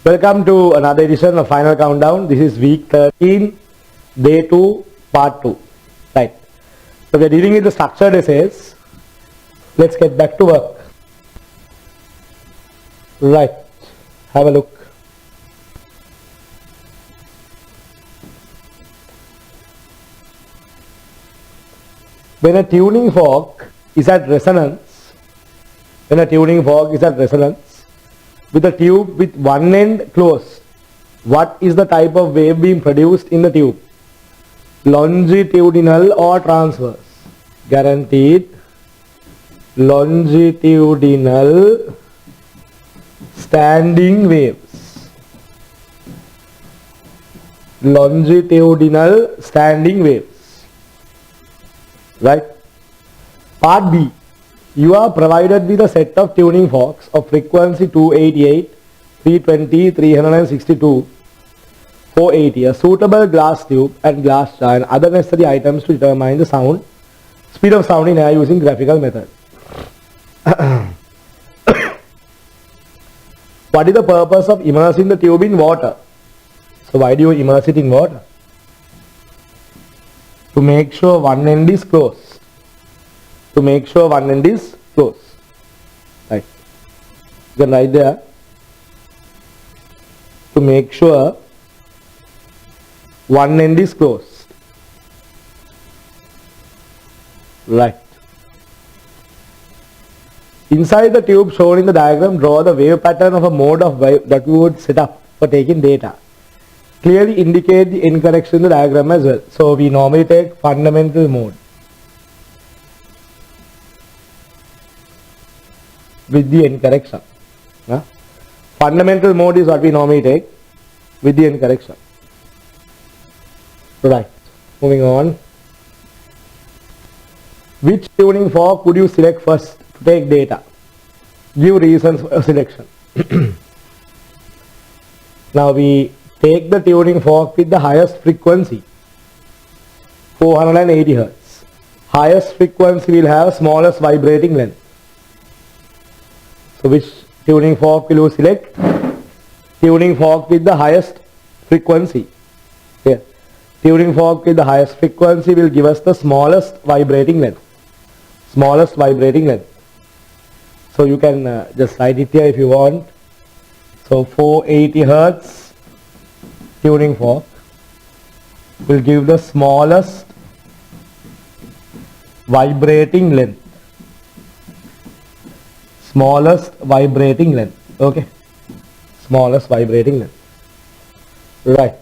Welcome to another edition of Final Countdown. This is week 13, day 2, part 2. Right. So we are dealing with the structured essays. Let's get back to work. Right. Have a look. When a tuning fork is at resonance, with a tube with one end closed, what is the type of wave being produced in the tube? Longitudinal or transverse? Guaranteed longitudinal standing waves. Longitudinal standing waves. Right? Part B. You are provided with a set of tuning forks of frequency 288, 320, 362, 480, a suitable glass tube and glass jar and other necessary items to determine the speed of sound in air using graphical method. What is the purpose of immersing the tube in water? So why do you immerse it in water? To make sure one end is closed. Right. You can write there. To make sure one end is closed. Right. Inside the tube shown in the diagram, draw the wave pattern of a mode of wave that we would set up for taking data. Clearly indicate the end correction in the diagram as well. So we normally take fundamental mode with the end correction. Fundamental mode is what we normally take with the end correction. Right. Moving on. Which tuning fork would you select first to take data? Give reasons for selection. Now we take the tuning fork with the highest frequency, 480 Hz. Highest frequency will have smallest vibrating length. So which tuning fork will you select? Tuning fork with the highest frequency. Here. Tuning fork with the highest frequency will give us the smallest vibrating length. So you can just write it here if you want. So 480 Hz tuning fork will give the smallest vibrating length. Okay. Smallest vibrating length. Right.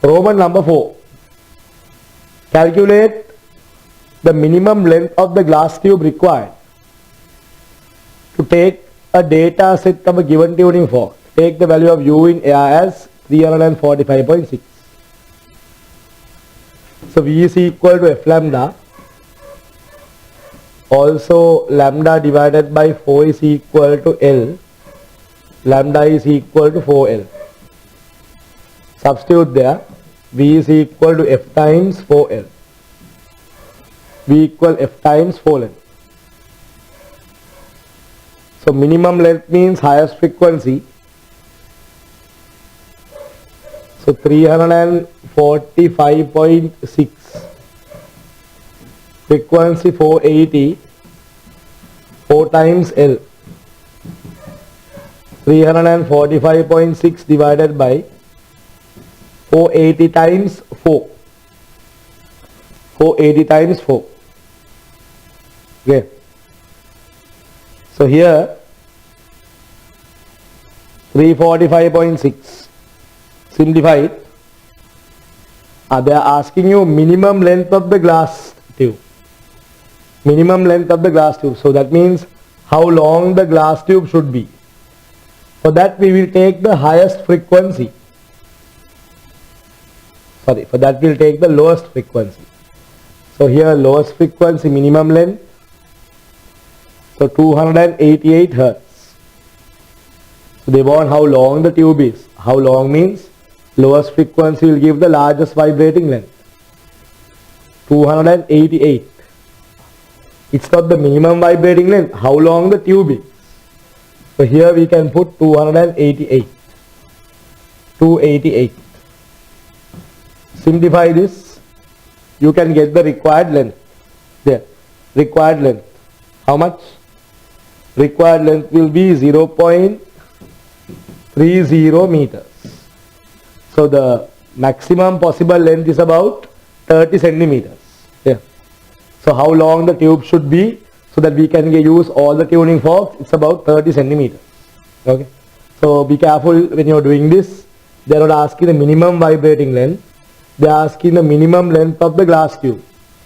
Roman number 4. Calculate the minimum length of the glass tube required to take a data set of a given tuning fork. Take the value of U in air as 345.6. So V is equal to F lambda. Also lambda divided by 4 is equal to L. Lambda is equal to 4L. Substitute there. V is equal to F times 4L. V equal F times 4L. So minimum length means highest frequency. So 345.6. Frequency 480. 4 times L. 345.6 divided by 480 times 4. 480 times 4. Okay. So here 345.6 simplified. They are asking you minimum length of the glass tube. So that means how long the glass tube should be. For that we will take the highest frequency. For that we will take the lowest frequency. So here lowest frequency minimum length. So 288 Hz. So they want how long the tube is. How long means lowest frequency will give the largest vibrating length. 288. It's not the minimum vibrating length, how long the tube is. So here we can put 288. 288. Simplify this. You can get the required length. There. Required length. How much? Required length will be 0.30 meters. So the maximum possible length is about 30 centimeters. Yeah. So how long the tube should be so that we can use all the tuning forks? It's about 30 centimeters. Okay. So be careful when you're doing this. They are not asking the minimum vibrating length. They are asking the minimum length of the glass tube.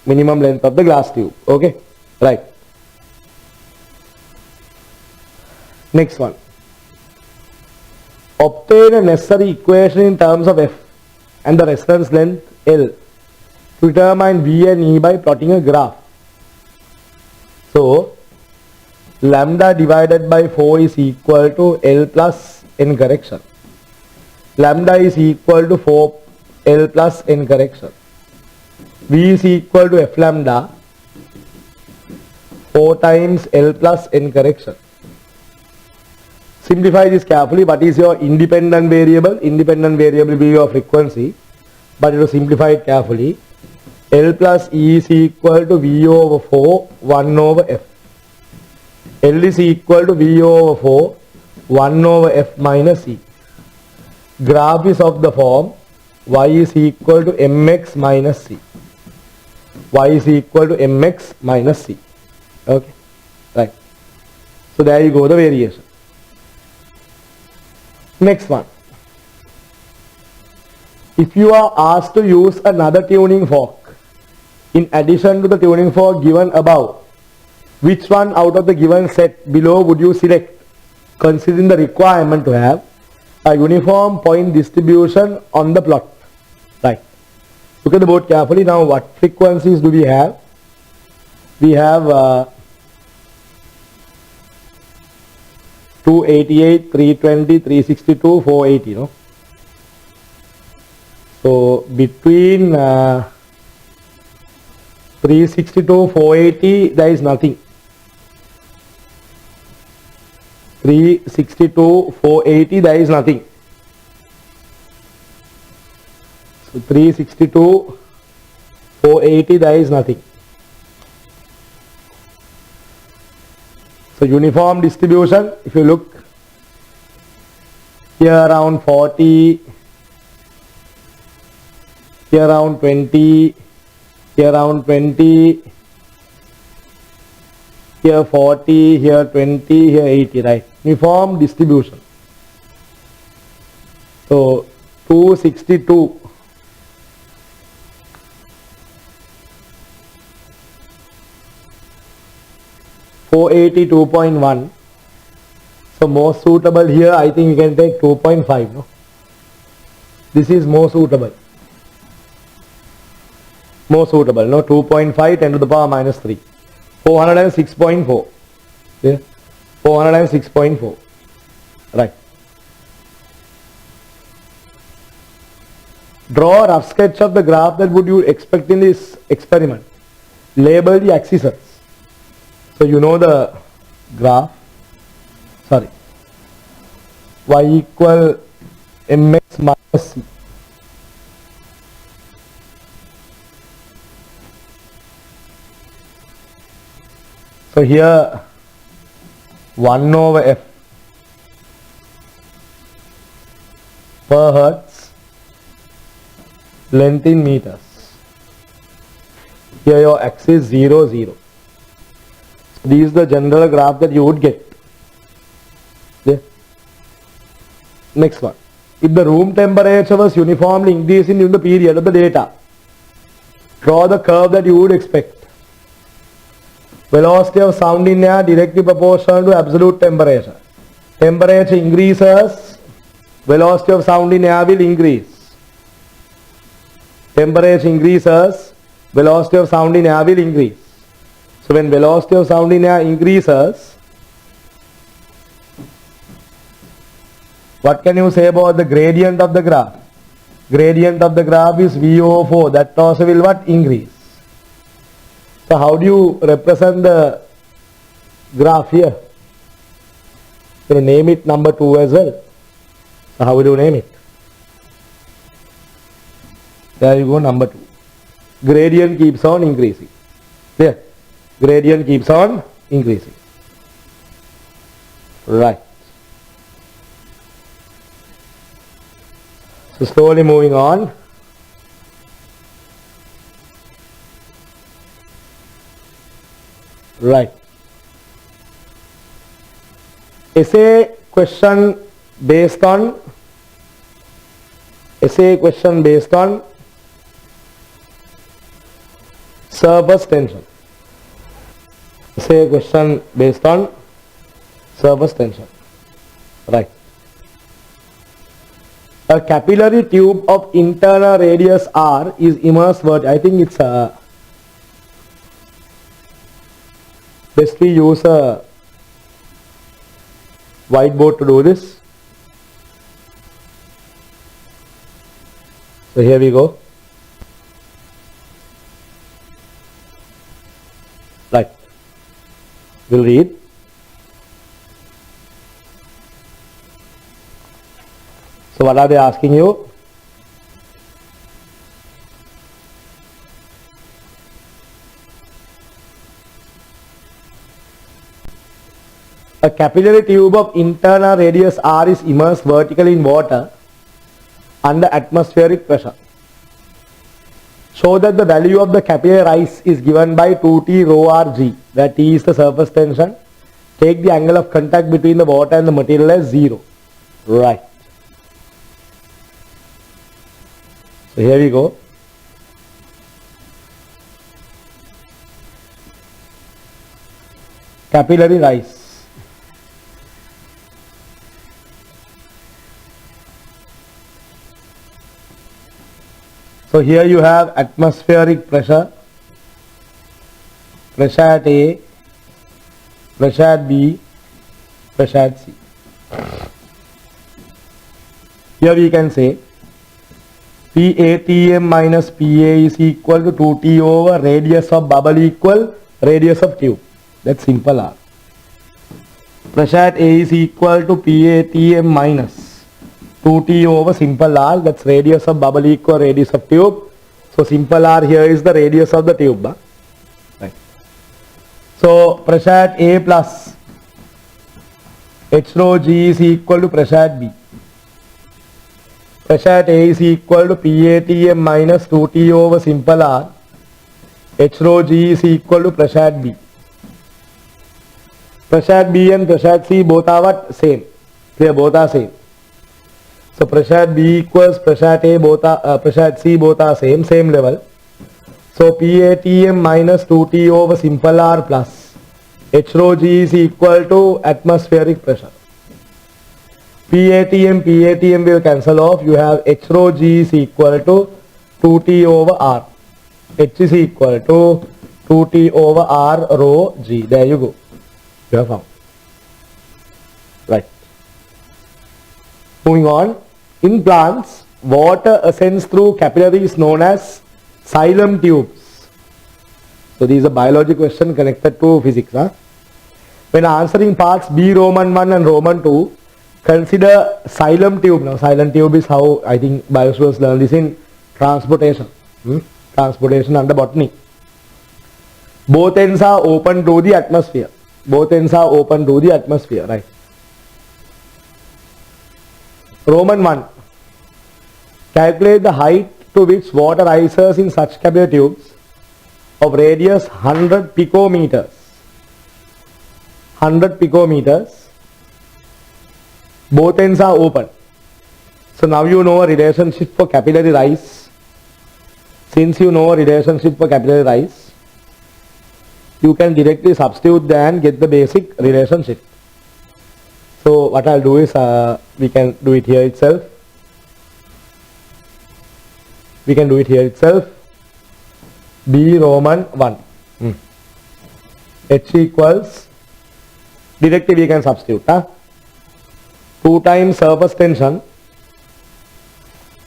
Minimum length of the glass tube. Okay. Right. Next one. Obtain a necessary equation in terms of F and the resonance length L to determine V and E by plotting a graph. So, lambda divided by 4 is equal to L plus n correction. Lambda is equal to 4L plus n correction. V is equal to F lambda 4 times L plus n correction. Simplify this carefully. What is your independent variable? Independent variable will be your frequency, but you have to simplify it carefully. L plus E is equal to V over 4 1 over F. L is equal to V over 4 1 over F minus E. Graph is of the form Y is equal to mx minus C. Y is equal to mx minus C. Okay, right. So there you go, the variation. Next one. If you are asked to use another tuning fork in addition to the tuning fork given above, which one out of the given set below would you select, considering the requirement to have a uniform point distribution on the plot? Right. Look at the board carefully. Now what frequencies do we have? We have 288, 320, 362, 480, no? So between 362, 480, there is nothing. 362, 480, there is nothing. So 362, 480, there is nothing. So uniform distribution, if you look here around 40, here around 20, here around 20, here 40, here 20, here 80, right? Uniform distribution. So 262. 480, 2.1. So most suitable here, I think you can take 2.5, no? This is more suitable. More suitable, no? 2.5, 10 to the power minus 3. 406.4. Yeah? 406.4. Right. Draw a rough sketch of the graph that would you expect in this experiment. Label the axes. So you know the graph, sorry, y equal mx minus c. So here 1 over f per hertz, length in meters. Here your axis 0, 0. This is the general graph that you would get. Okay. Next one. If the room temperature was uniformly increasing during the period of the data, draw the curve that you would expect. Velocity of sound in air directly proportional to absolute temperature. Temperature increases, velocity of sound in air will increase. Temperature increases, velocity of sound in air will increase. So when velocity of sound in air increases, what can you say about the gradient of the graph? Gradient of the graph is V over 4. That also will what? Increase. So how do you represent the graph here? You name it number 2 as well. So how will you name it? There you go, number 2. Gradient keeps on increasing. Clear? Gradient keeps on increasing. Right. So slowly moving on. Right. Essay question based on surface tension. Essay question based on surface tension. Right. A capillary tube of internal radius r is immersed I think it's best we use a whiteboard to do this. So here we go. Right. We'll read. So what are they asking you? A capillary tube of internal radius r is immersed vertically in water under atmospheric pressure. Show that the value of the capillary rise is given by 2T rho rg, where T is the surface tension. Take the angle of contact between the water and the material as 0. Right. So here we go. Capillary rise. So here you have atmospheric pressure, pressure at A, pressure at B, pressure at C. Here we can say PATM minus PA is equal to 2T over radius of bubble equal radius of tube. That's simple R. Pressure at A is equal to PATM minus 2T over simple R, that's radius of bubble equal radius of tube. So simple R here is the radius of the tube. Right. So pressure at A plus H rho G is equal to pressure at B. Pressure at A is equal to PATM minus 2T over simple R. H rho G is equal to pressure at B. Pressure at B and pressure at C both are what? Same. Clear? Both are same. So pressure at B equals pressure at A, both are pressure at C both are same level. So PATM minus 2T over simple R plus H rho G is equal to atmospheric pressure. PATM will cancel off. You have H rho G is equal to 2T over R. H is equal to 2T over R rho G. There you go. You have found. Right. Moving on. In plants, water ascends through capillaries known as xylem tubes. So this is a biology question connected to physics. When answering parts B Roman 1 and Roman 2, consider xylem tube. Now xylem tube is how I think biostudents learn this in transportation. Transportation under botany. Both ends are open to the atmosphere. Both ends are open to the atmosphere, right? Roman 1. Calculate the height to which water rises in such capillary tubes of radius 100 picometers. 100 picometers. Both ends are open. So now you know a relationship for capillary rise. Since you know a relationship for capillary rise, you can directly substitute there and get the basic relationship. So what I'll do is we can do it here itself. We can do it here itself. B Roman 1. H equals, directly we can substitute. 2 times surface tension.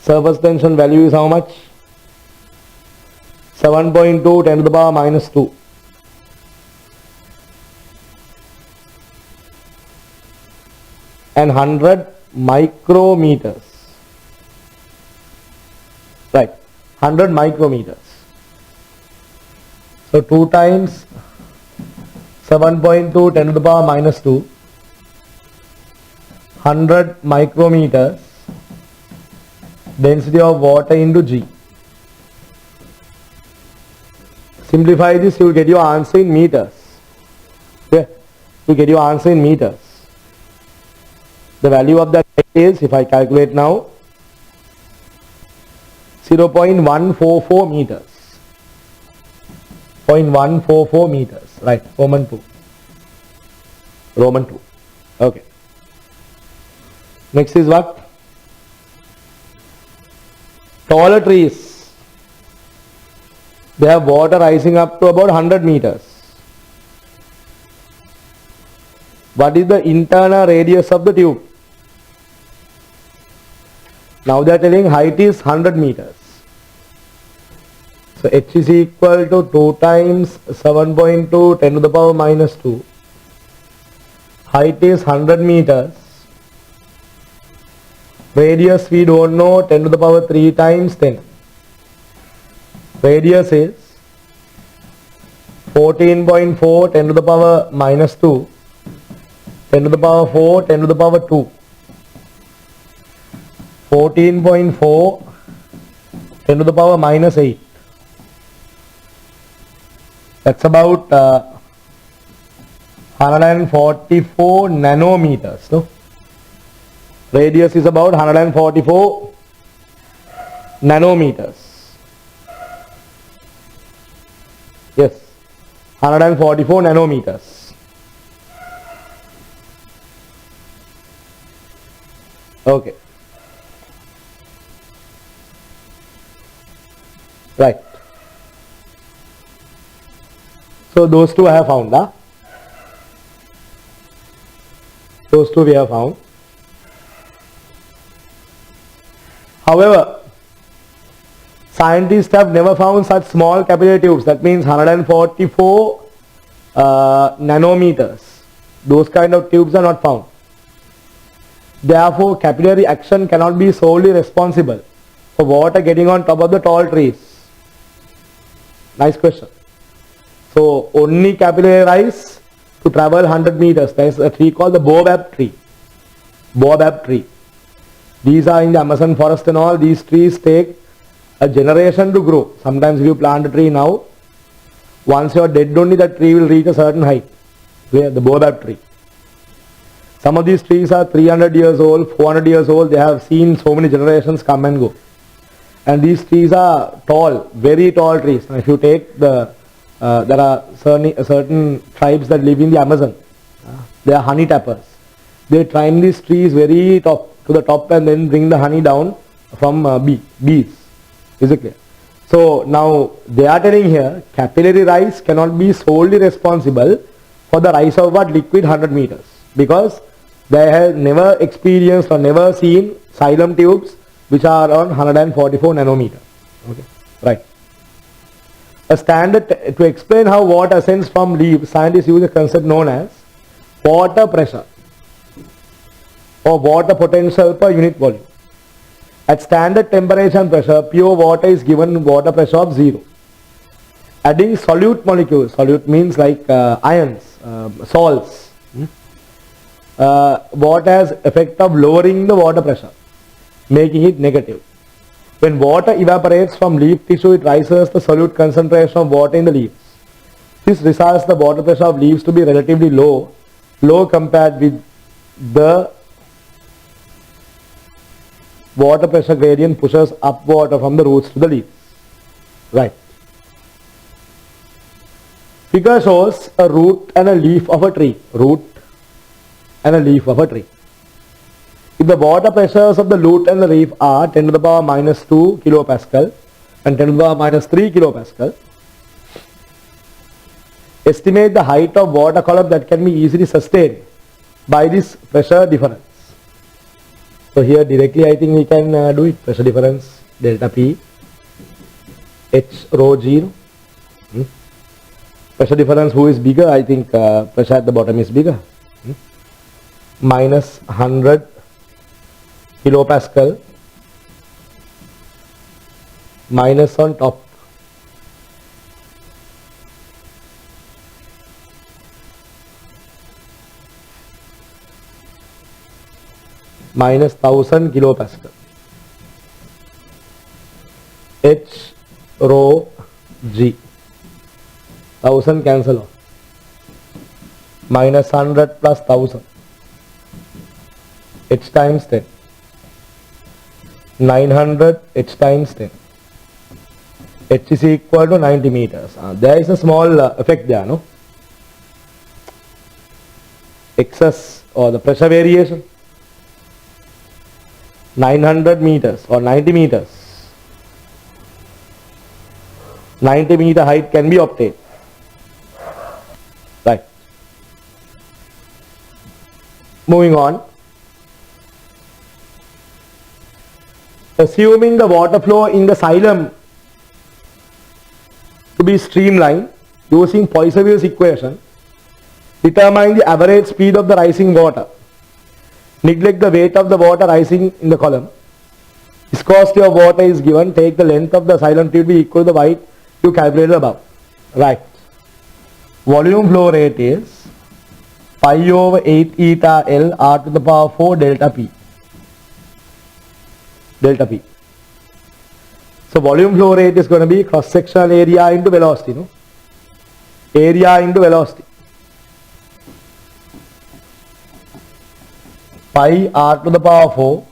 Surface tension value is how much? 7.2 10 to the power minus 2. and 100 micrometers. Right, 100 micrometers. So 2 times 7.2 10 to the power minus 2, 100 micrometers, density of water into G. Simplify this, you will get your answer in meters. Yeah, you get your answer in meters. The value of that is, if I calculate now, 0.144 meters. 0.144 meters. Right, Roman 2. Roman 2. Okay. Next is what? Taller trees. They have water rising up to about 100 meters. What is the internal radius of the tube? Now they are telling height is 100 meters. So H is equal to 2 times 7.2 10 to the power minus 2. Height is 100 meters. Radius we don't know, 10 to the power 3 times 10. Radius is 14.4 10 to the power minus 2. 10 to the power 4 10 to the power 2. 14.4 10 to the power minus 8. That's about 144 nanometers. No? Radius is about 144 nanometers. Yes, 144 nanometers. Okay. Right. So those two I have found. Huh? Those two we have found. However, scientists have never found such small capillary tubes. That means 144 nanometers. Those kind of tubes are not found. Therefore, capillary action cannot be solely responsible for water getting on top of the tall trees. Nice question. So, only capillary rise to travel 100 meters. There is a tree called the baobab tree. Baobab tree. These are in the Amazon forest and all. These trees take a generation to grow. Sometimes if you plant a tree now, once you are dead only that tree will reach a certain height. The baobab tree. Some of these trees are 300 years old, 400 years old. They have seen so many generations come and go. And these trees are tall, very tall trees. Now if you take the, there are certain tribes that live in the Amazon. They are honey tappers. They climb these trees very top, to the top, and then bring the honey down from bees. Is it clear? So now they are telling here, capillary rise cannot be solely responsible for the rise of what? Liquid 100 meters. Because they have never experienced or never seen xylem tubes which are around 144 nanometer. Okay, right. A standard to explain how water ascends from leaves, scientists use a concept known as water pressure or water potential per unit volume. At standard temperature and pressure, pure water is given water pressure of 0. Adding solute molecules, solute means like ions, salts, water has effect of lowering the water pressure, making it negative. When water evaporates from leaf tissue, it rises the solute concentration of water in the leaves. This results the water pressure of leaves to be relatively low compared with the water pressure gradient pushes up water from the roots to the leaves. Right. Figure shows a root and a leaf of a tree. Root and a leaf of a tree. If the water pressures of the root and the leaf are 10 to the power minus 2 kilopascal and 10 to the power minus 3 kilopascal, estimate the height of water column that can be easily sustained by this pressure difference. So here directly I think we can do it. Pressure difference delta P H rho G. Pressure difference who is bigger? I think pressure at the bottom is bigger. minus 100 kilopascal minus on top minus 1000 kilopascal. H rho G 1000 cancel off. Minus 100 plus 1000. H times 10. 900 H times 10. H is equal to 90 meters. There is a small effect there, no? Excess or the pressure variation. 900 meters or 90 meters. 90 meter height can be obtained. Right. Moving on. Assuming the water flow in the xylem to be streamlined using Poisson's equation, determine the average speed of the rising water. Neglect the weight of the water rising in the column. Viscosity of water is given. Take the length of the xylem tube equal to the height you calculated above. Right. Volume flow rate is pi over 8 eta L r to the power 4 delta P. Delta P. So volume flow rate is going to be cross sectional area into velocity, no? Area into velocity. Pi r to the power 4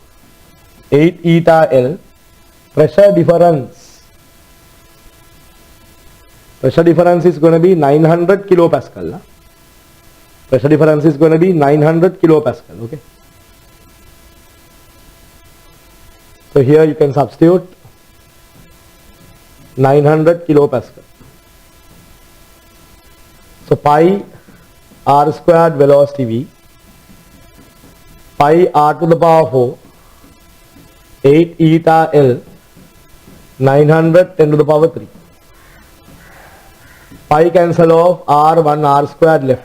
8 eta L. Pressure difference. Pressure difference is going to be 900 kilopascal. Pressure difference is going to be 900 kilopascal. Okay. So here you can substitute 900 kilopascal. So pi r squared velocity v, pi r to the power 4 8 eta L 900 10 to the power 3. Pi cancel off, r1 r squared left.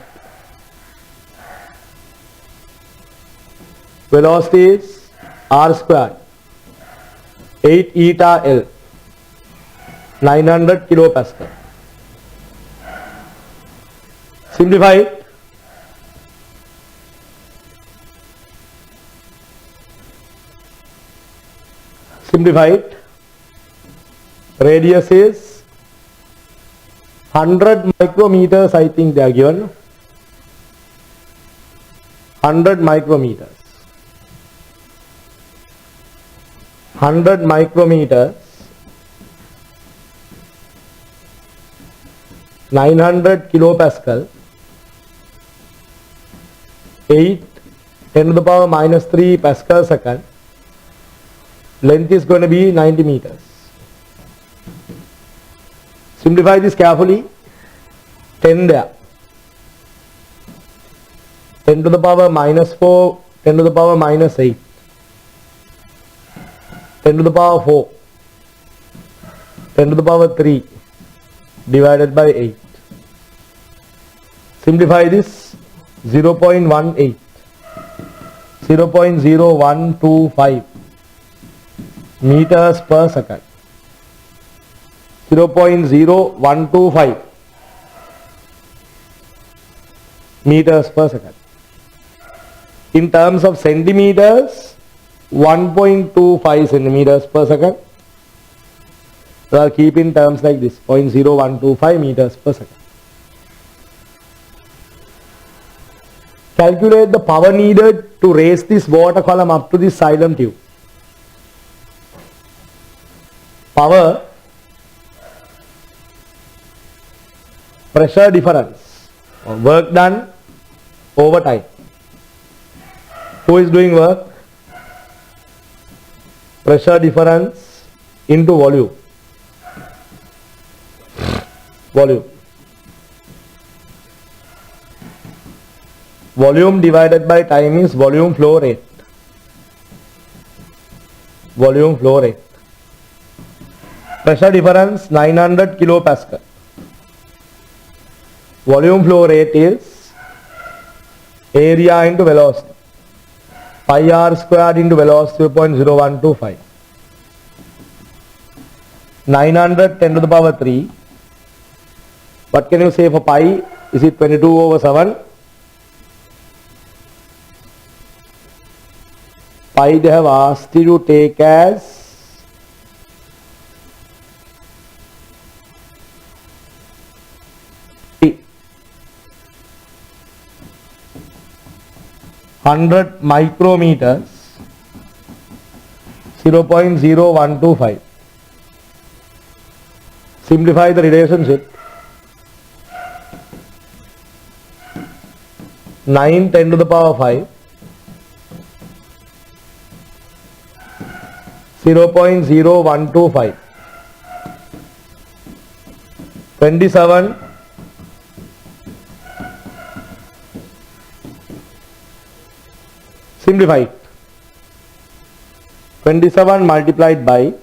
Velocity is r squared 8 eta L 900 kilopascal. Simplify it. Simplify it. Radius is 100 micrometers, I think they are given. 100 micrometers. 100 micrometers. 900 kilopascal. 8 10 to the power minus 3 pascal second. Length is going to be 90 meters. Simplify this carefully. 10 there. 10 to the power minus 4, 10 to the power minus 8. 10 to the power 4. 10 to the power 3 divided by 8. Simplify this. 0.18. 0.0125 meters per second. 0.0125 meters per second. In terms of centimeters, 1.25 centimeters per second. So keep in terms like this, 0.0125 meters per second. Calculate the power needed to raise this water column up to this xylem tube. Power, pressure difference, or work done over time. Who is doing work? Pressure difference into volume. Volume. Volume divided by time is volume flow rate. Volume flow rate. Pressure difference 900 kilopascal. Volume flow rate is area into velocity. pi r squared into velocity 0.0125. 900 10 to the power 3. What can you say for pi? Is it 22/7? Pi they have asked you to take as 100 micrometers, 0.0125. Simplify the relationship. 9 10 to the power 5, 0.0125. 27 simplify it. 27 multiplied by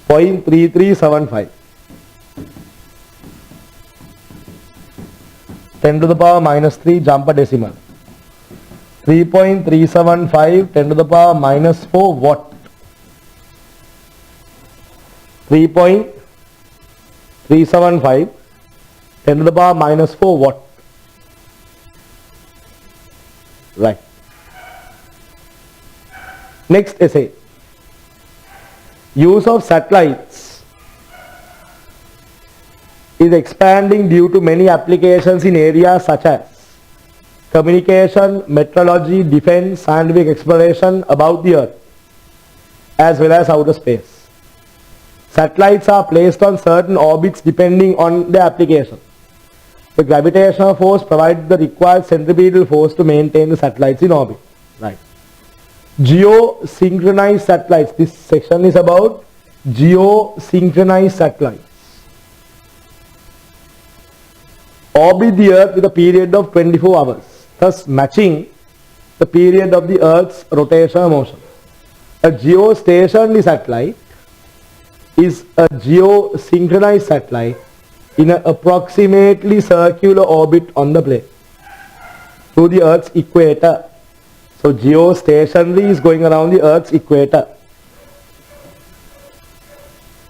0.3375. 10 to the power minus 3, jump a decimal. 3.375 10 to the power minus 4 watt. 3.375 10 to the power minus 4 watt. Right. Next essay. Use of satellites is expanding due to many applications in areas such as communication, meteorology, defense, scientific exploration about the Earth, as well as outer space. Satellites are placed on certain orbits depending on their application. The gravitational force provides the required centripetal force to maintain the satellites in orbit. Right. Geosynchronized satellites. This section is about geosynchronized satellites. Orbit the Earth with a period of 24 hours, thus matching the period of the Earth's rotational motion. A geostationary satellite is a geosynchronized satellite in an approximately circular orbit on the plane through the Earth's equator. So geostationary is going around the Earth's equator.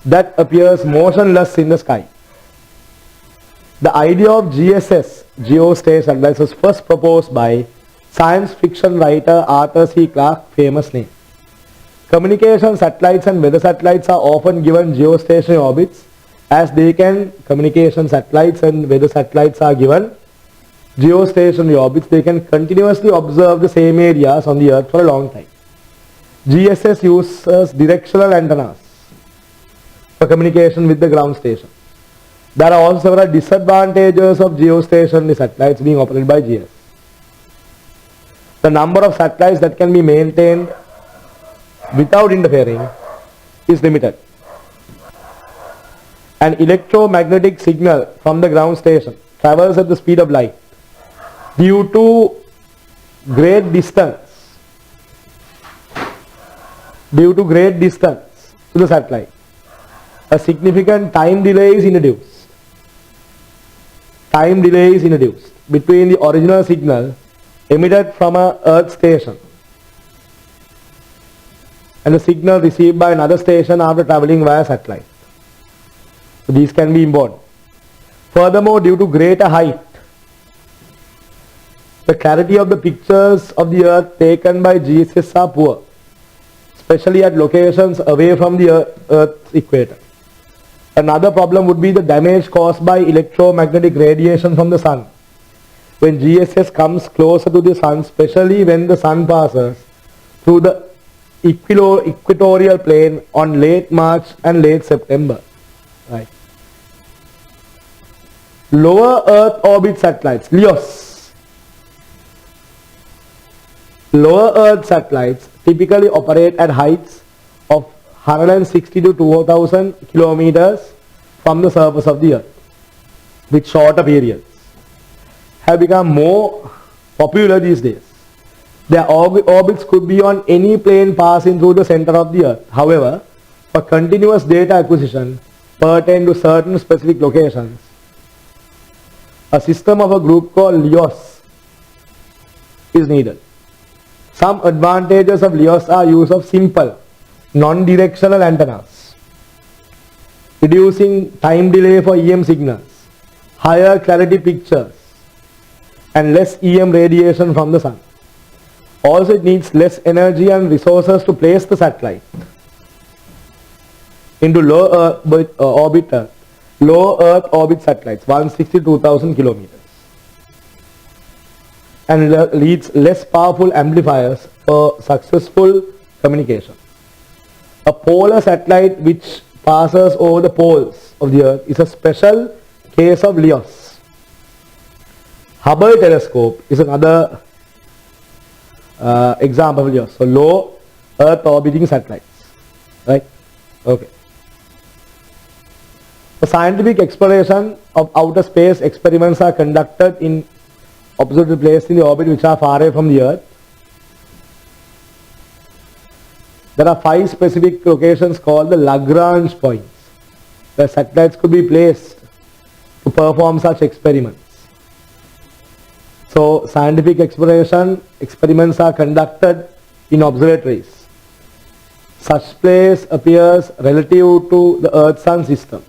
That appears motionless in the sky. The idea of GSS, geostationary satellite, was first proposed by science fiction writer Arthur C. Clarke, famous name. Communication satellites and weather satellites are often given geostationary orbits, as communication satellites and weather satellites are given geostationary orbits. They can continuously observe the same areas on the Earth for a long time. GSS uses directional antennas for communication with the ground station. There are also several disadvantages of geostationary satellites being operated by GS. The number of satellites that can be maintained without interfering is limited. An electromagnetic signal from the ground station travels at the speed of light. Due to great distance to the satellite, a significant time delay is introduced. Between the original signal emitted from a Earth station and the signal received by another station after traveling via satellite. So these can be important. Furthermore, due to greater height, the clarity of the pictures of the Earth taken by GSS are poor, especially at locations away from the Earth's equator. Another problem would be the damage caused by electromagnetic radiation from the sun. When GSS comes closer to the sun, especially when the sun passes through the equatorial plane on late March and late September. Right. Lower Earth orbit satellites, LEOs. Lower Earth satellites typically operate at heights of 160 to 2000 kilometers from the surface of the Earth, with shorter periods, have become more popular these days. Their orbits could be on any plane passing through the center of the Earth. However, for continuous data acquisition pertain to certain specific locations, a system of a group called LEOs is needed. Some advantages of LEOs are use of simple, non-directional antennas, reducing time delay for EM signals, higher clarity pictures, and less EM radiation from the sun. Also, it needs less energy and resources to place the satellite into low Earth orbit satellites, 162,000 kilometers, and needs less powerful amplifiers for successful communication. A polar satellite which passes over the poles of the Earth is a special case of LEOs. Hubble telescope is another example of LEOs. So low Earth orbiting satellites, right? Okay. The scientific exploration of outer space experiments are conducted in observatory placed in the orbit which are far away from the Earth. There are 5 specific locations called the Lagrange points where satellites could be placed to perform such experiments. So scientific exploration experiments are conducted in observatories. Such place appears relative to the Earth-Sun system.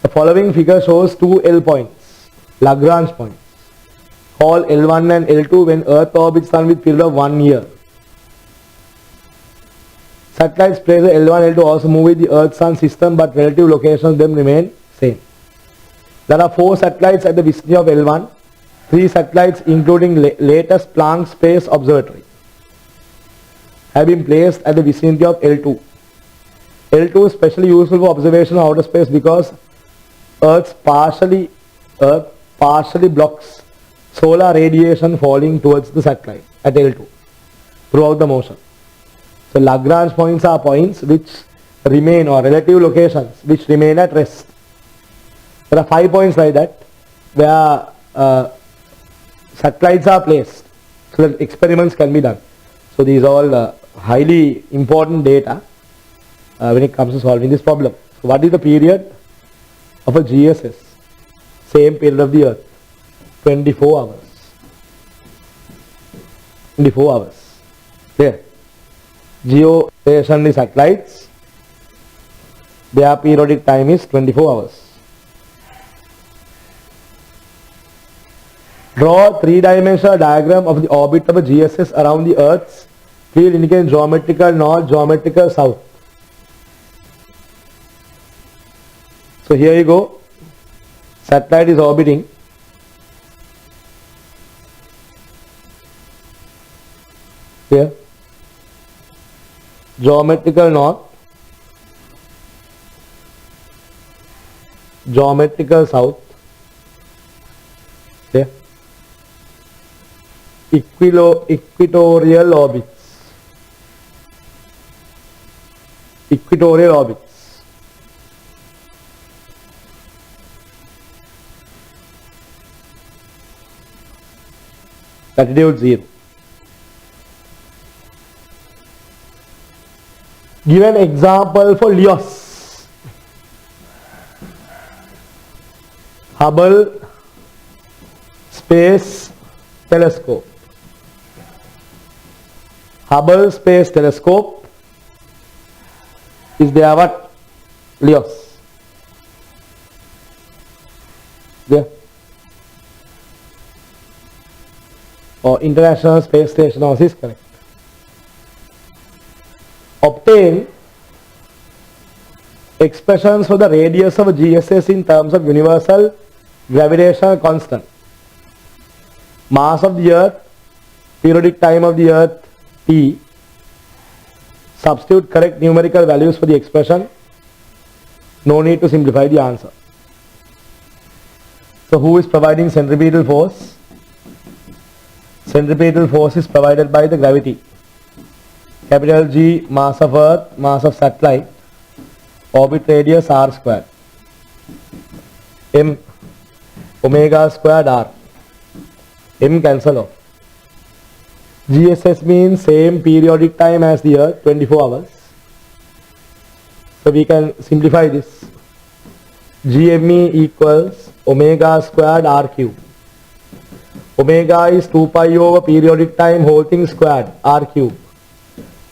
The following figure shows 2 L points, Lagrange points, called L1 and L2 when Earth orbits Sun with period of 1 year. Satellites placed at L1 L2 also move with the Earth-Sun system, but relative locations of them remain same. There are 4 satellites at the vicinity of L1, 3 satellites including latest Planck Space Observatory have been placed at the vicinity of L2. L2 is especially useful for observation of outer space because Earth partially blocks solar radiation falling towards the satellite at L2 throughout the motion. So Lagrange points are points which remain, or relative locations which remain at rest. There are 5 points like that where satellites are placed so that experiments can be done. So these are all highly important data when it comes to solving this problem. So what is the period of a GSS? Same period of the Earth, 24 hours. 24 hours. There. Geostationary satellites, their periodic time is 24 hours. Draw a 3-dimensional diagram of the orbit of a GSS around the Earth's field indicating geometrical north, geometrical south. So here you go. Satellite is orbiting. Here. Geometrical north, geometrical south. Here. Equatorial orbits. Equatorial orbits. Latitude 0. Give an example for LEOs. Hubble Space Telescope. Hubble Space Telescope is there what? LEOs. There. Or International Space Station also is correct. Obtain expressions for the radius of a GSS in terms of universal gravitational constant, mass of the Earth, periodic time of the Earth T. Substitute correct numerical values for the expression. No need to simplify the answer. So who is providing centripetal force? Centripetal force is provided by the gravity. Capital G, mass of Earth, mass of satellite, orbit radius r squared, m, omega squared r, m cancel off. GSS means same periodic time as the Earth, 24 hours. So we can simplify this. GME equals omega squared r cube. Omega is 2 pi over periodic time whole thing squared r cube.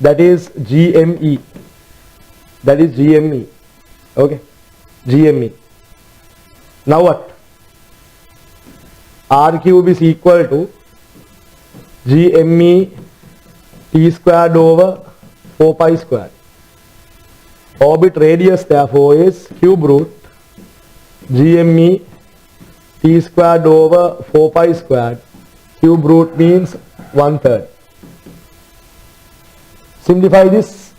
That is GME. That is GME. Okay. GME. Now what? R cube is equal to GME t squared over 4 pi squared. Orbit radius therefore is cube root GME t squared over 4 pi squared. Cube root means 1/3. Simplify this.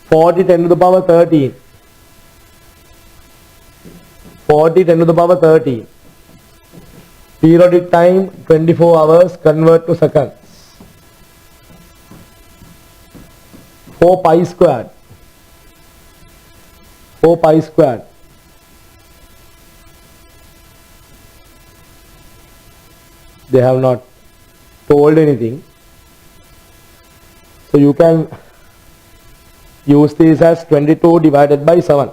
40 10 to the power 13. 40 10 to the power 13. Periodic time 24 hours, convert to seconds. 4 pi squared. 4 pi squared. They have not told anything. So you can use this as 22 divided by 7.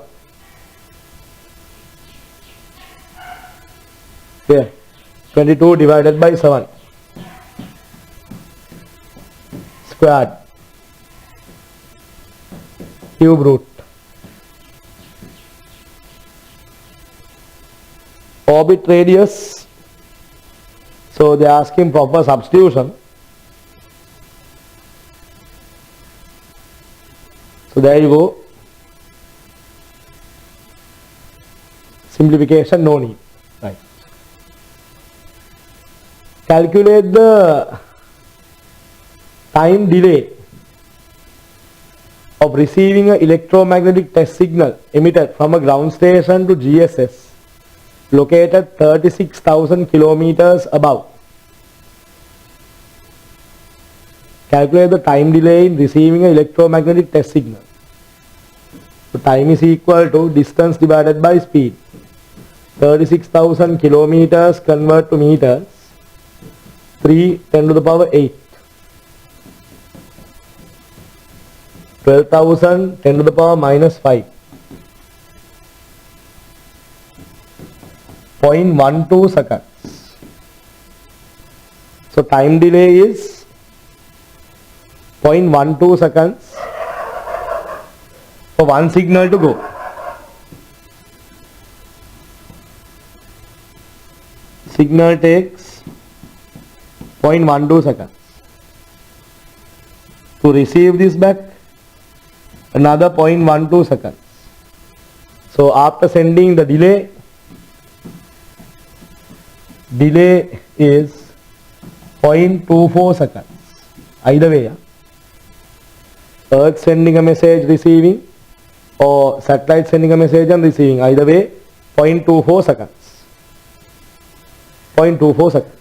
There. 22 divided by 7 squared cube root. Orbit radius, so they are asking proper substitution. So there you go. Simplification no need. Right. Calculate the time delay of receiving an electromagnetic test signal emitted from a ground station to GSS located 36,000 kilometers above. Calculate the time delay in receiving an electromagnetic test signal. So time is equal to distance divided by speed. 36,000 kilometers convert to meters. 3 10 to the power 8. 12,000 10 to the power minus 5. 0.12 seconds. So time delay is 0.12 seconds for one signal to go. Signal takes 0.12 seconds. To receive this back, another 0.12 seconds. So after sending the delay is 0.24 seconds. Either way, Earth sending a message receiving or satellite sending a message and receiving, either way 0.24 seconds. 0.24 seconds.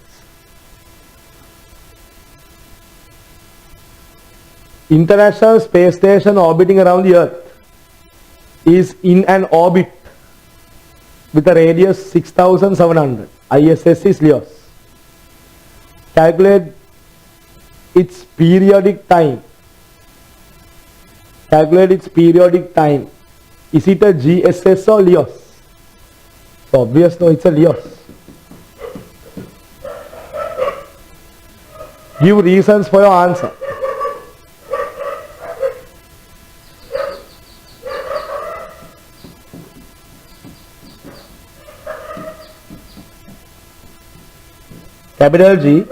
International Space Station orbiting around the Earth is in an orbit with a radius 6,700. ISS is LEOS. Calculate its periodic time. Calculate its periodic time. Is it a GSS or LEOS? So obvious, no, it's a LEOS. Give reasons for your answer. Capital G,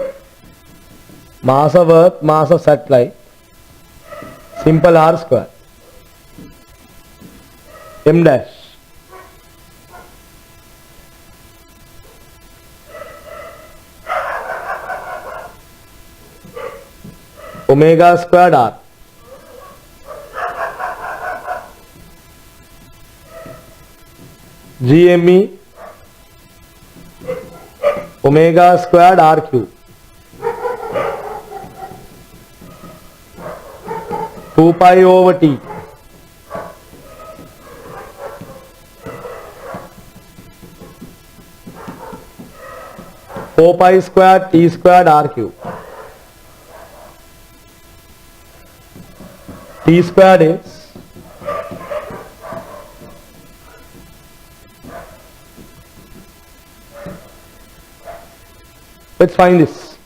mass of Earth, mass of satellite, simple R square. M dash. Omega squared R. GME omega squared R cube. 2 pi over T. Four pi squared T squared R cube. T squared is Let's find this.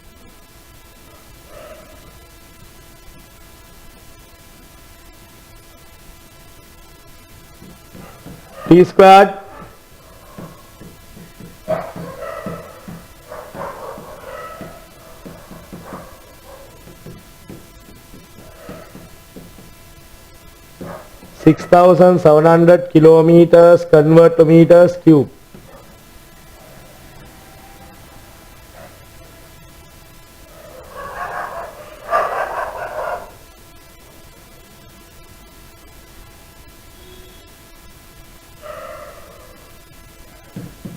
T squared (6,700 kilometers convert to meters cube).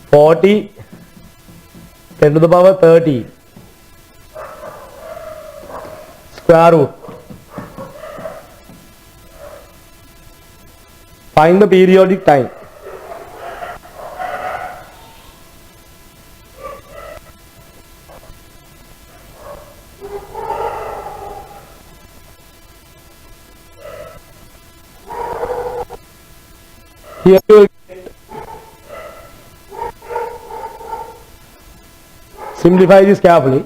(40 10 to the power 30 square root). Find the periodic time. Here you will simplify this carefully.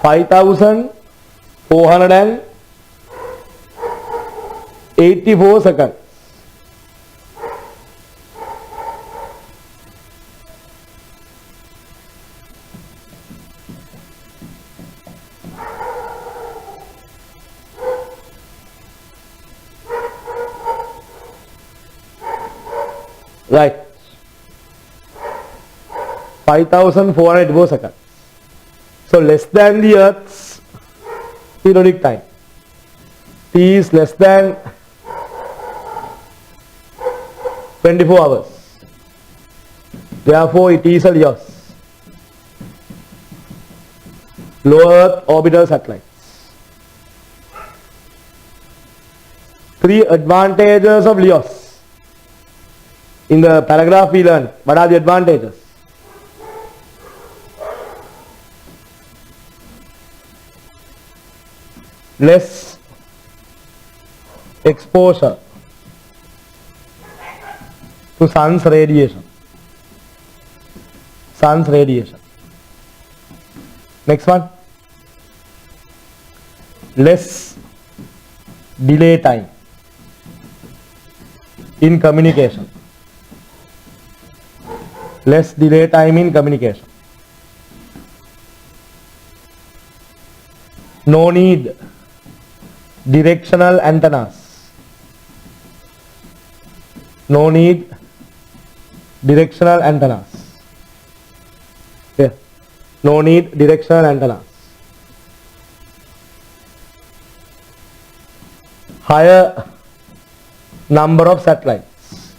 5,484 seconds. Right. 5,484 seconds. So less than the Earth's periodic time. T is less than 24 hours. Therefore, it is a Leos. Low Earth orbital satellites. 3 advantages of Leos. In the paragraph we learned, what are the advantages? Less exposure to sun's radiation. Sun's radiation. Next one. Less delay time in communication. Less delay time in communication. No need directional antennas. No need directional antennas. Yeah. No need directional antennas. Higher number of satellites.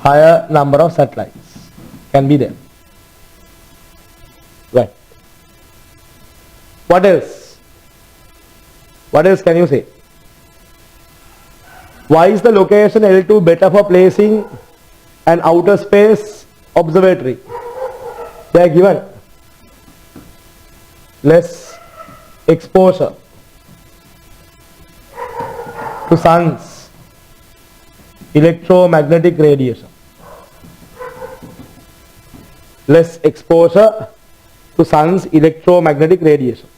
Higher number of satellites can be there. Right. What else? What else can you say? Why is the location L2 better for placing an outer space observatory? They are given less exposure to sun's electromagnetic radiation. Less exposure to sun's electromagnetic radiation.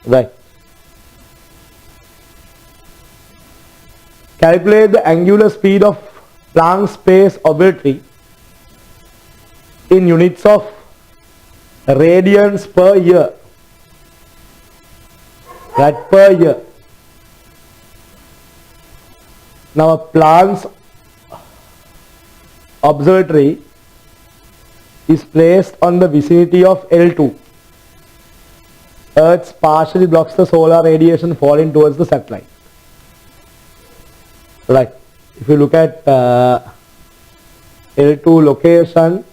Right. Calculate the angular speed of Planck space observatory in units of radians per year. That per year. Now Planck's observatory is placed on the vicinity of L2. Earth partially blocks the solar radiation falling towards the satellite. Right. If you look at L2 location,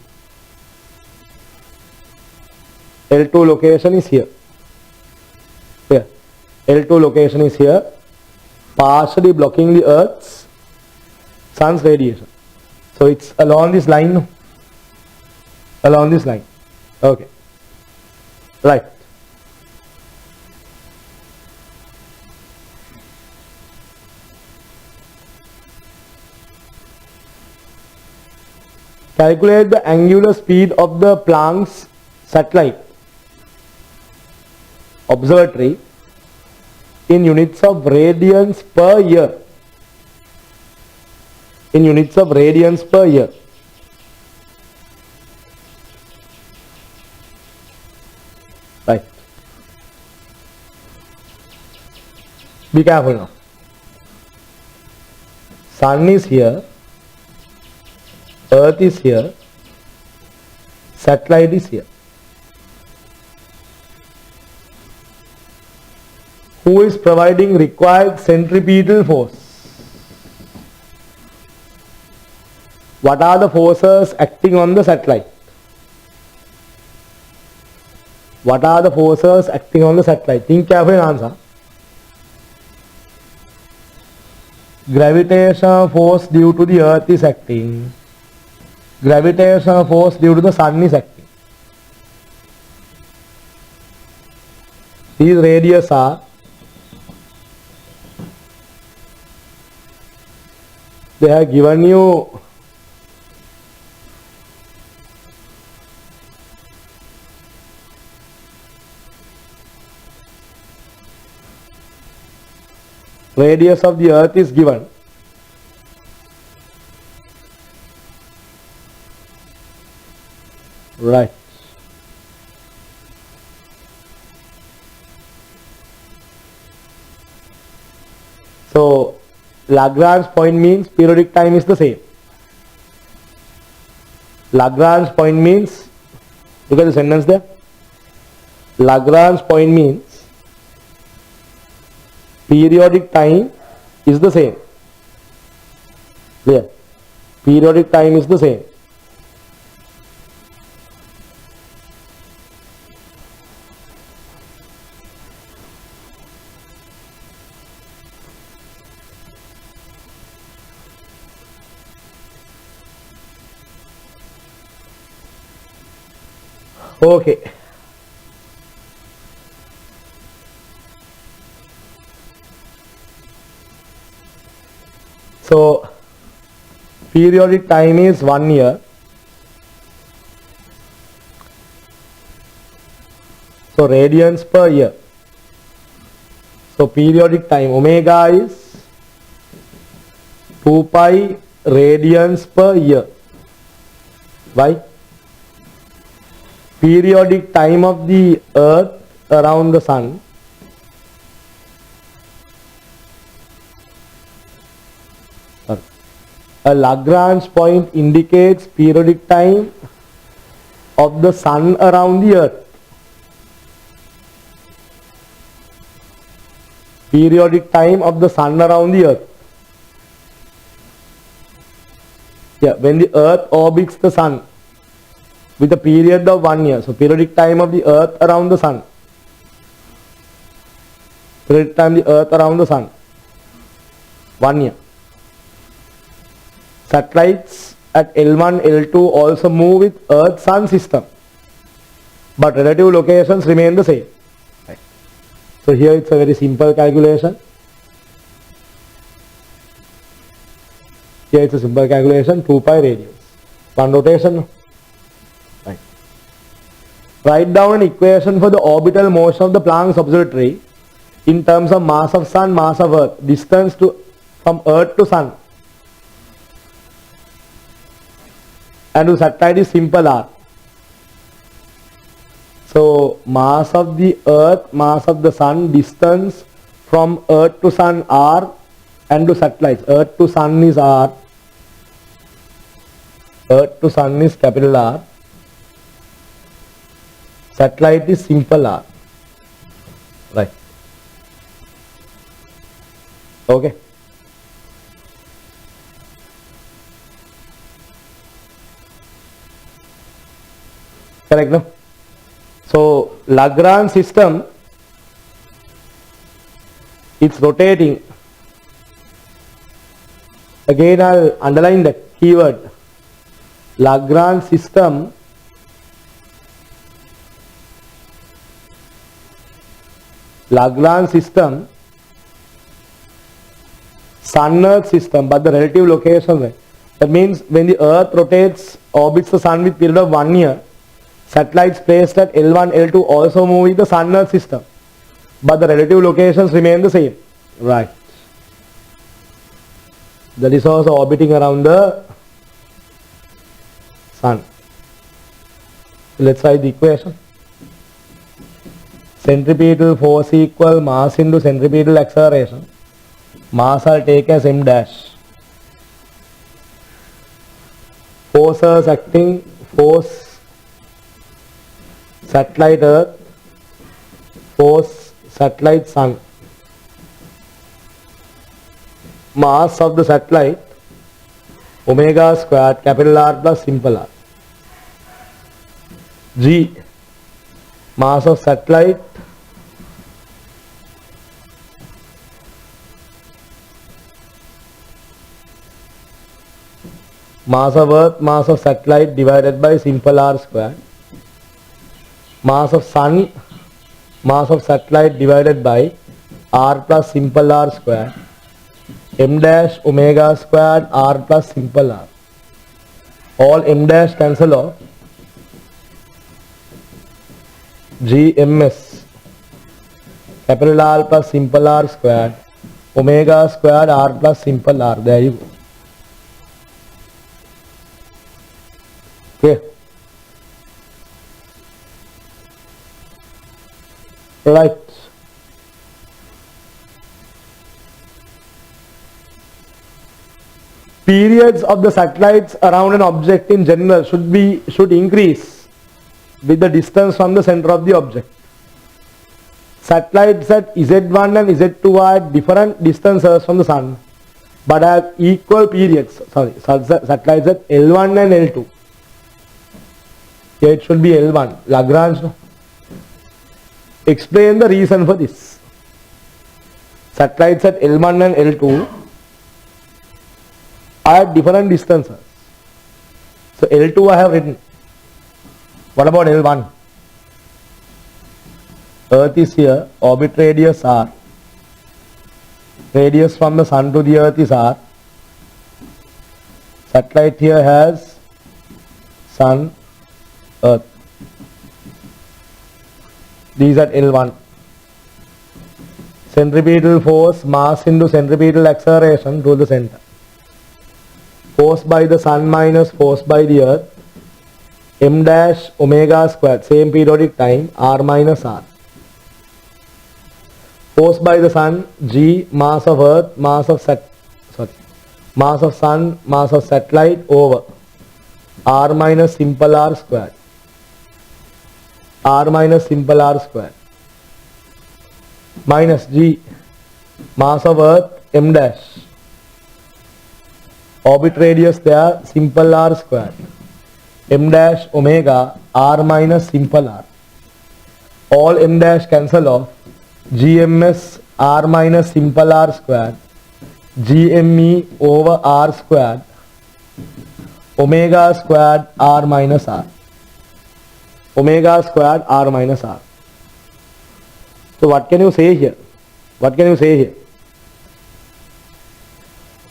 L2 location is here. Here. L2 location is here, partially blocking the Earth's sun's radiation. So it's along this line. Along this line. Okay. Right. Calculate the angular speed of the Planck's satellite observatory in units of radians per year. In units of radians per year. Right. Be careful now. Sun is here, Earth is here, satellite is here. Who is providing required centripetal force? What are the forces acting on the satellite? What are the forces acting on the satellite? Think carefully and answer. Gravitational force due to the Earth is acting. Gravitational force due to the Sun is acting. These radius are they have given you radius of the Earth is given. Right. So Lagrange point means periodic time is the same. Lagrange point means, look at the sentence there. Lagrange point means periodic time is the same. Clear? Periodic time is the same. Okay. So periodic time is 1 year. So radians per year. So periodic time omega is 2 pi radians per year. Why? Periodic time of the Earth around the Sun a Lagrange point indicates periodic time of the Sun around the Earth. Periodic time of the Sun around the Earth. Yeah, when the Earth orbits the Sun with a period of 1 year. So periodic time of the Earth around the Sun. Periodic time the Earth around the Sun. 1 year. Satellites at L1, L2 also move with Earth-Sun system, but relative locations remain the same. Right. So here it's a very simple calculation. Here it's a simple calculation, 2 pi radius. One rotation. Right. Write down an equation for the orbital motion of the Planck's observatory in terms of mass of Sun, mass of Earth, distance from Earth to Sun. And the satellite is simple r. So mass of the Earth, mass of the Sun, distance from Earth to Sun r, and to satellites. Earth to Sun is r. Earth to Sun is capital R. Satellite is simple r. Right. Okay. Correct, no? So Lagrange system, it's rotating. Again I'll underline the keyword. Lagrange system Sun Earth system, but the relative location, That means when the earth rotates, orbits the sun with period of 1 year, satellites placed at L1, L2 also move with the sun earth system. But the relative locations remain the same. Right. That is also orbiting around the sun. Let's write the equation. Centripetal force equal mass into centripetal acceleration. Mass I'll take as m dash. Forces acting, force satellite earth, force satellite sun. Mass of the satellite omega squared capital R plus simple r. G, mass of satellite mass of earth, mass of satellite divided by simple r squared. Mass of sun, mass of satellite divided by r plus simple r squared. M dash omega squared r plus simple r. All m dash cancel off. GMS capital R plus simple r squared omega squared r plus simple r. There you go. Okay. Right. Periods of the satellites around an object in general should increase with the distance from the center of the object. Satellites at Z1 and Z2 are at different distances from the sun but have equal periods. Satellites at L1 and L2. Here it should be L1. Lagrange. No? Explain the reason for this. Satellites at L1 and L2 are at different distances. So L2 I have written. What about L1? Earth is here, orbit radius r. Radius from the sun to the earth is r. Satellite here has sun, earth. These are L1. Centripetal force, mass into centripetal acceleration to the center. Force by the sun minus force by the earth. M dash omega squared, same periodic time, r minus r. Force by the sun, G, mass of earth, mass of sun, mass of satellite over r minus simple r squared. R minus simple r squared. Minus G, mass of earth, m dash. Orbit radius there, simple r squared. M dash omega r minus simple r. All m dash cancel off. GMS r minus simple r squared. GME over r squared. Omega squared r minus r. Omega squared r minus r. So what can you say here? What can you say here?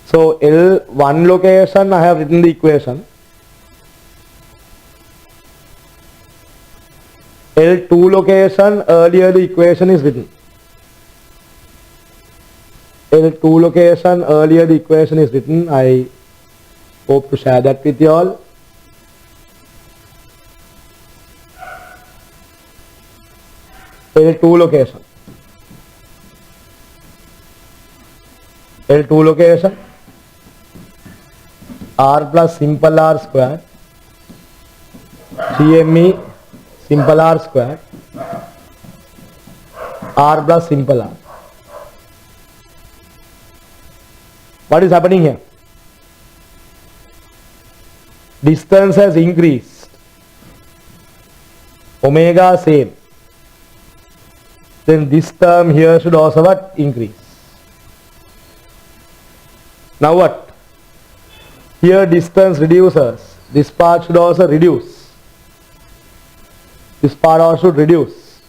So L1 location I have written the equation. L2 location, earlier the equation is written. L2 location, earlier the equation is written. I hope to share that with you all. L2 location. L2 location. R plus simple r square. GME simple r square. R plus simple r. What is happening here? Distance has increased. Omega same. Then this term here should also what? Increase. Now what? Here distance reduces. This part should also reduce. This part also should reduce.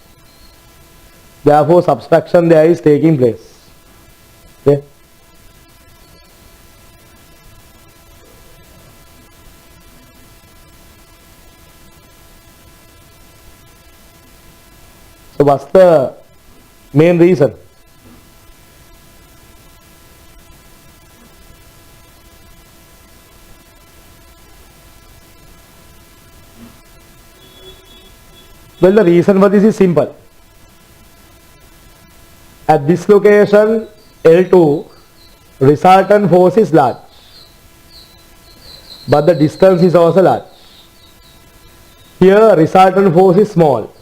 Therefore subtraction there is taking place. Okay. So what's the main reason? Well, the reason for this is simple. At this location, L2, resultant force is large, but the distance is also large. Here, resultant force is small,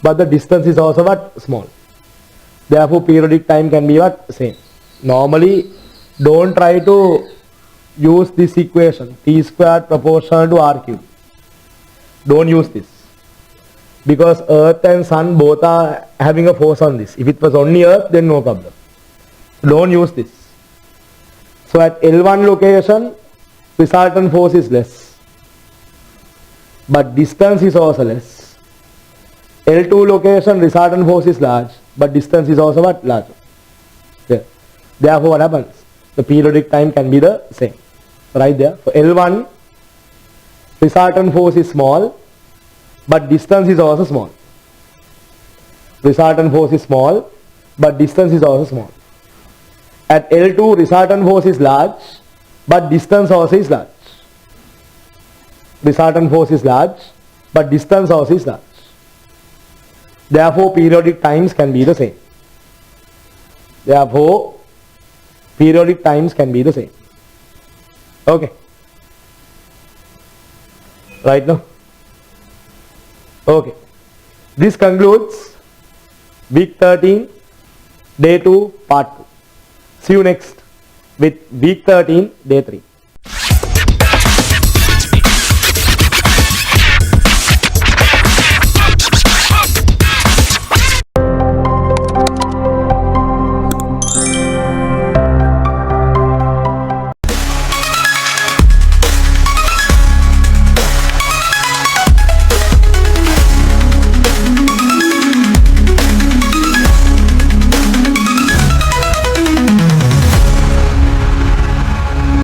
but the distance is also what? Small. Therefore, periodic time can be what? Same. Normally, don't try to use this equation, T squared proportional to R cube. Don't use this. Because Earth and Sun both are having a force on this. If it was only Earth, then no problem. Don't use this. So at L1 location, resultant force is less, but distance is also less. L2 location, resultant force is large, but distance is also what? Larger. Yeah. Therefore, what happens? The periodic time can be the same. Right there. For L1, resultant force is small, but distance is also small. Resultant force is small, but distance is also small. At L2, resultant force is large, but distance also is large. Resultant force is large, but distance also is large. Therefore, periodic times can be the same. Therefore, periodic times can be the same. Okay. Right now? Okay. This concludes week 13, day 2, part 2. See you next with week 13, day 3.